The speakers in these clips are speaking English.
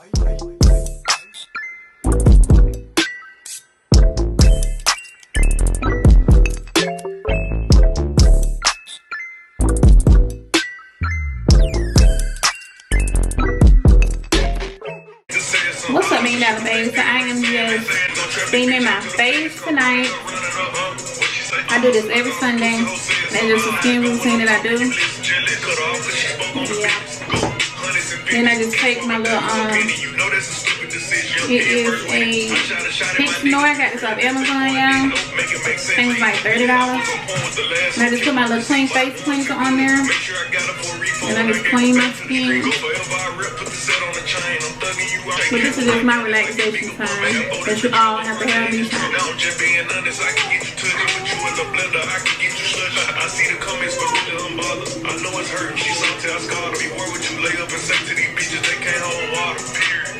What's up, $1 baby? So I am just steaming my face tonight. I do this every Sunday. That's just a skin routine that I do. Yeah. Then I just take my little it is a pink snow. I got this off Amazon, y'all. I think it's like $30. And I just put my little clean face cleanser on there. And I just clean my skin. But this is just my relaxation time that you all have to have these times. I see the comments, but really unbothered. I know it's hurt. She salty, I scarred. Be worried what you lay up and say to these bitches they can't hold water.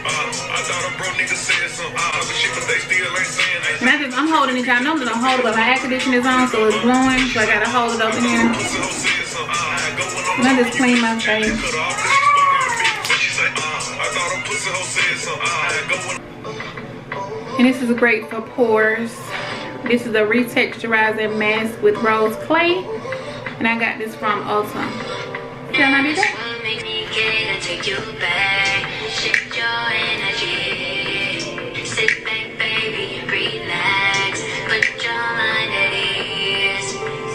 I thought a bro nigga said something. But shit, but they still ain't saying that. And I'm holding it. Y'all know that I'm holding, but my air conditioner is on, so it's blowing. So I gotta hold it up in here. And I just clean my face. And this is great for pores. This is a retexturizing mask with rose clay, and I got this from Ulta. Can I be back? Sit back, baby, and relax. Put your mind at ease.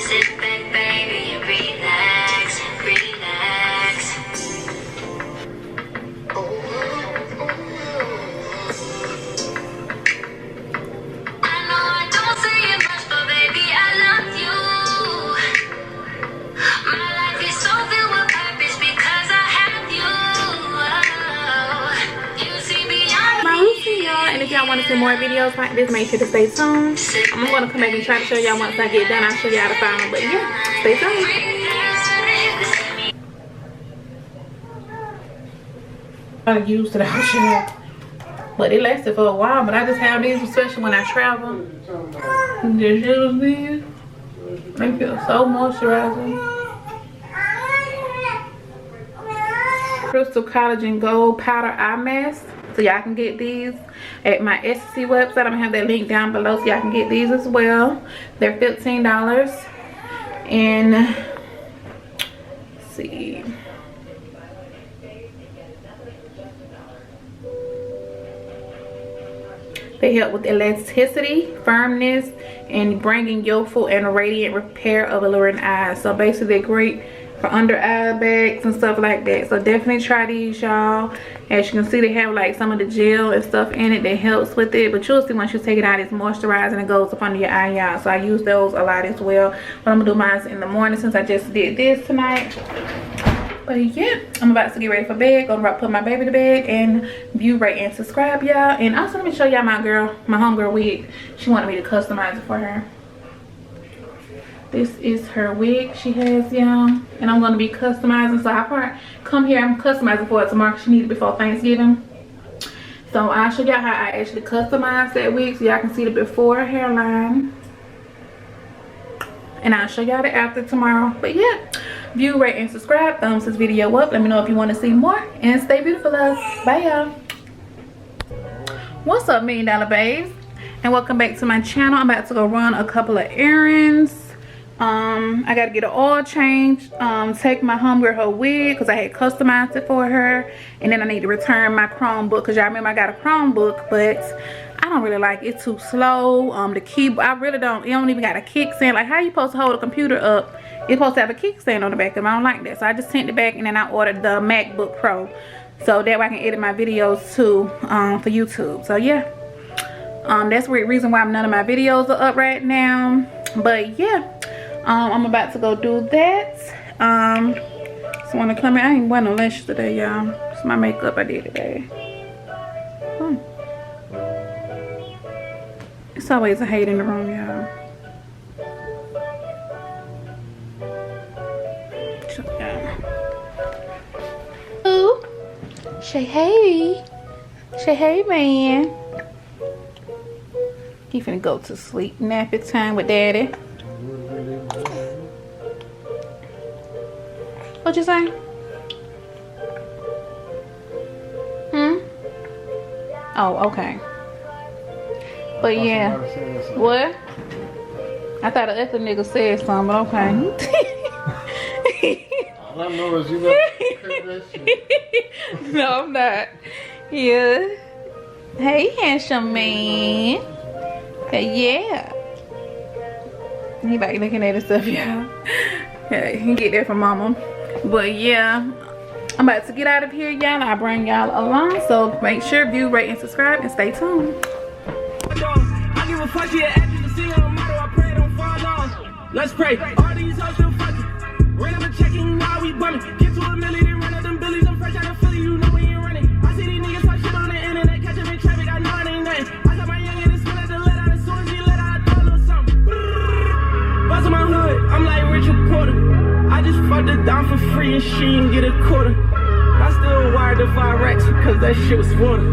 Sit back, baby, and relax, relax. And if y'all want to see more videos like this, make sure to stay tuned. I'm going to come back and try to show y'all once I get done. I'll show y'all the final. But yeah, stay tuned. I used it out here, but it lasted for a while. But I just have these, especially when I travel. Just use these. They feel so moisturizing. Crystal Collagen Gold Powder Eye Mask. So y'all can get these at my Etsy website. I'm gonna have that link down below so y'all can get these as well. They're $15. And let's see. They help with elasticity, firmness, and bringing youthful and radiant repair of alluring eyes. So basically they're great for under eye bags and stuff like that. So definitely try these, y'all. As you can see, they have like some of the gel and stuff in it that helps with it, but you'll see once you take it out, it's moisturizing and it goes up under your eye, y'all. So I use those a lot as well, but I'm gonna do mine in the morning since I just did this tonight. But yeah, I'm about to get ready for bed, gonna put my baby to bed, and view, rate, and subscribe, y'all. And also let me show y'all my homegirl wig. She wanted me to customize it for her. This is her wig she has, y'all, and I'm gonna be customizing. So I probably come here, I'm customizing for it tomorrow. She needs it before Thanksgiving. So I'll show y'all how I actually customize that wig so y'all can see the before hairline. And I'll show y'all the after tomorrow. But yeah, view, rate, and subscribe. Thumbs this video up. Let me know if you want to see more. And stay beautiful, loves. Bye, y'all. What's up, $1 babes? And welcome back to my channel. I'm about to go run a couple of errands. I gotta get an oil change, take my homegirl her wig because I had customized it for her, and then I need to return my Chromebook because y'all remember I got a Chromebook, but I don't really like it. It's too slow. The keyboard, I really don't, it don't even got a kickstand. Like, how you supposed to hold a computer up? It's supposed to have a kickstand on the back of it. I don't like that, so I just sent it back, and then I ordered the MacBook Pro so that way I can edit my videos too, for YouTube. So yeah, that's the reason why none of my videos are up right now. But yeah, I'm about to go do that. So when I come in, I ain't wearing no lashes today, y'all. It's my makeup I did today. It's always a hate in the room, y'all. Ooh, say hey. Say hey, man. He finna go to sleep. Nappy time with daddy. What you say? Oh, okay. But yeah. What? I thought the other nigga said something, but okay. All I know is you got that shit. No, I'm not. Yeah. Hey, handsome man. Yeah. He back looking at his stuff, y'all. Yeah, he can get that from mama. But yeah, I'm about to get out of here, y'all. I'll bring y'all along. So make sure, view, rate, and subscribe, and stay tuned. I give a fuck your actions to see on motto. I pray don't fall down. Let's pray. All these hoes still fucking. Ran up a checking, now we bumming. Get to a million, then run up them billies. I'm fresh out of Philly, you know we ain't running. I see these niggas talk shit on the internet, catch them in traffic, I know it ain't nothing. I saw my youngin' and smell at the let out. As soon as he let out, I throw a little something. Bust in my hood, I'm like Richard Porter. I just fucked her down for free and she didn't get a quarter. I still wired the 5 racks because that shit was water.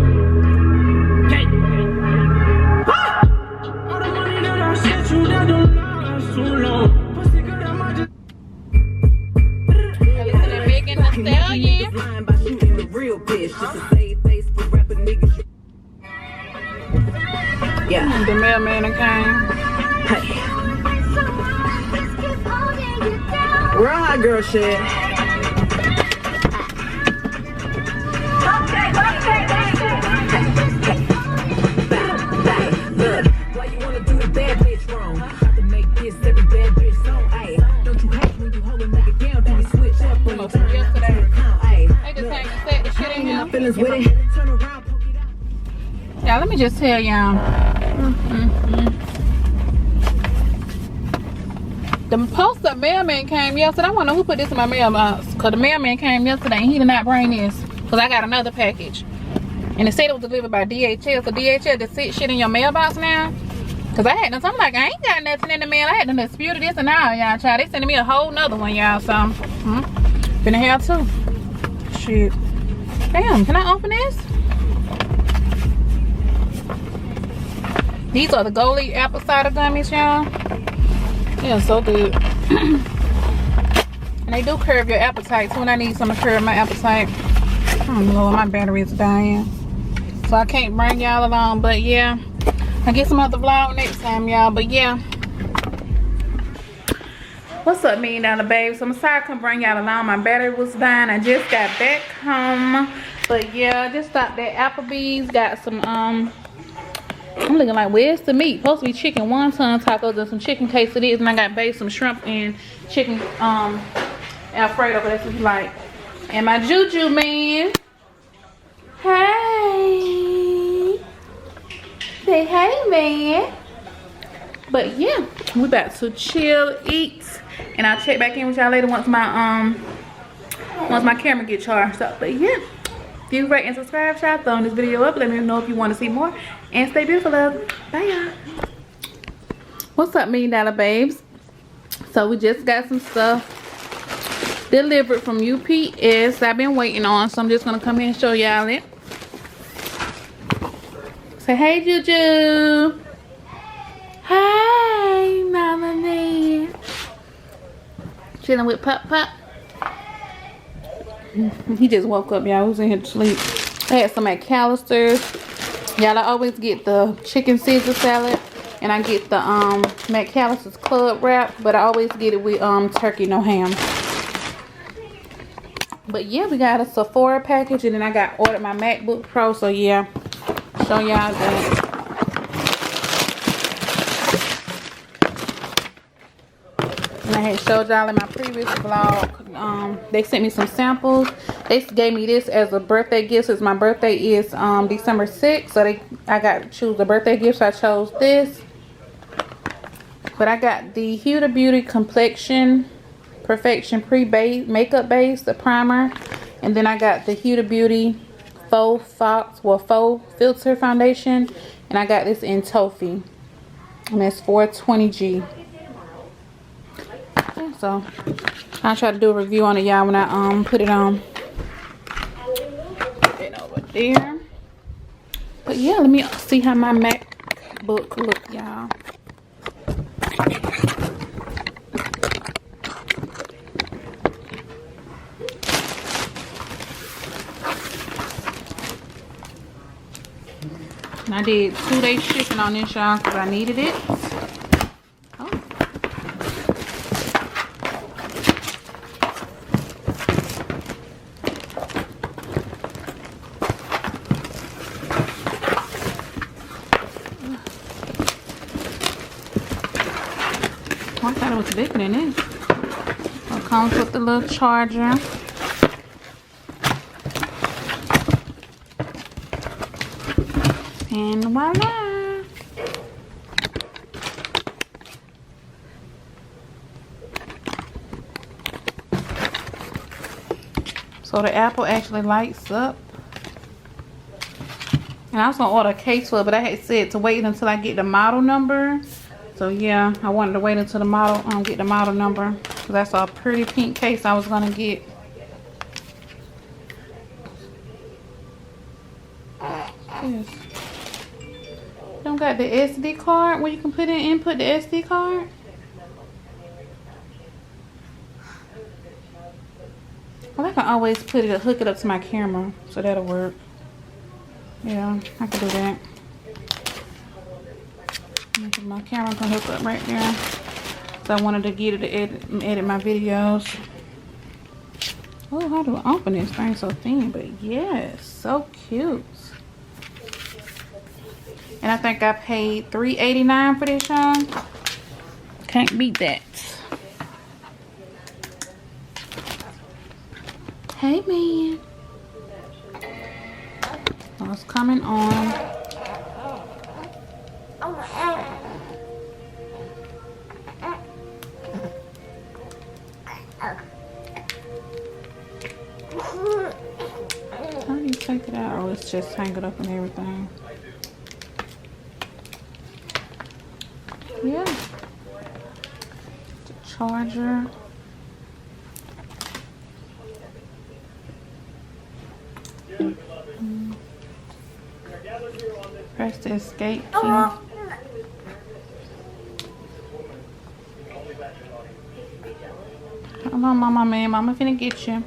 Okay. All the money that I sent you, that don't last too long. Pussy good, I might just. Big in the stallion. Lying by shooting the real bitch. Just a save face for rapper niggas. Yeah. The mailman came. Hey. Real hot girl shit. Why you wanna do the bad bitch wrong? About to make this every bad bitch song. Ayy, don't you hate when you hold a nigga down? Then you switch up when you turn Yesterday. ayy. They just came and set the shit in My here. feelings with it. Turn around, poke it out. Y'all, let me just tell y'all. The poster mailman came yesterday. I wonder who put this in my mailbox. Because the mailman came yesterday and he did not bring this. Because I got another package. And it said it was delivered by DHL. So DHL just sit shit in your mailbox now. Because I had to, I'm like, I ain't got nothing in the mail. I had to dispute this and all, y'all. Child, they sending me a whole nother one, y'all. So, finna have two. Shit. Damn, can I open this? These are the Goldie apple cider gummies, y'all. Yeah, so good. And they do curb your appetite too, and I need some to curb my appetite. Oh Lord, my battery is dying. So I can't bring y'all along, but yeah. I get some other vlog next time, y'all, but yeah. What's up, $1 Million Babes? So I'm sorry I couldn't bring y'all along. My battery was dying. I just got back home. But yeah, I just stopped at Applebee's. Got some, I'm looking like, where's the meat? Supposed to be chicken wonton tacos and some chicken quesadillas, and I got baked some shrimp and chicken Alfredo, but that's what you like. And my Juju man. Hey. Say hey, man. But yeah, we about to chill, eat, and I'll check back in with y'all later once my camera get charged up. But yeah. If you rate and subscribe, y'all, thumb this video up. Let me know if you want to see more. And stay beautiful, love. Bye, y'all. What's up, $1 Million Babes? So we just got some stuff delivered from UPS I've been waiting on. So I'm just going to come here and show y'all it. Say, hey, Juju. Hi, Melanie. Chilling with Pop Pop. He just woke up, y'all. He was in here to sleep. I had some McAllister's. Y'all, I always get the chicken Caesar salad. And I get the McAllister's club wrap. But I always get it with turkey, no ham. But yeah, we got a Sephora package. And then I ordered my MacBook Pro. So yeah, show y'all that. And I had showed y'all in my previous vlog. They sent me some samples. They gave me this as a birthday gift since my birthday is December 6th. So I got to choose a birthday gift. So I chose this. But I got the Huda Beauty Complexion Perfection Pre-Base Makeup Base, the primer. And then I got the Huda Beauty Faux Filter Foundation. And I got this in Toffee. And that's 420G. So I'll try to do a review on it, y'all, when I put it on. Put it over there. But yeah, let me see how my MacBook look, y'all. And I did 2-day shipping on this, y'all, because I needed it. Oh. Oh, I thought it was bigger than this. So it comes with the little charger. And voila! So the apple actually lights up. And I was gonna order a case for it, but I had said to wait until I get the model number. So yeah, I wanted to wait until the model, get the model number. Cause that's a pretty pink case I was gonna get. Yes. Don't got the SD card where you can put in input the SD card. Well, I can always put it, hook it up to my camera, so that'll work. Yeah, I can do that. My camera can hook up right there. So I wanted to get it to edit my videos. Oh, how do I open this thing so thin? But yes, so cute. And I think I paid $3.89 for this, y'all. Can't beat that. Hey, man. Oh, it's coming on. How do you take it out? Oh, it's just tangled up and everything. Yeah. The charger. Press the escape key. Come on, mama, man. Mama finna get you.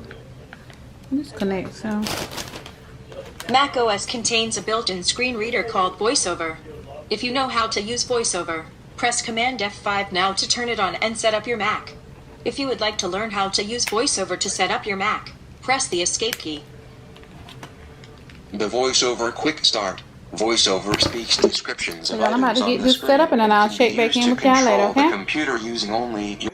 Let's connect, so. Mac OS contains a built-in screen reader called VoiceOver. If you know how to use VoiceOver, press Command F5 now to turn it on and set up your Mac. If you would like to learn how to use VoiceOver to set up your Mac, press the escape key. The VoiceOver Quick Start. VoiceOver speaks descriptions of I'm about items to on get the this screen set up and then I'll can be check back used in to with y'all later, control okay? the computer using only your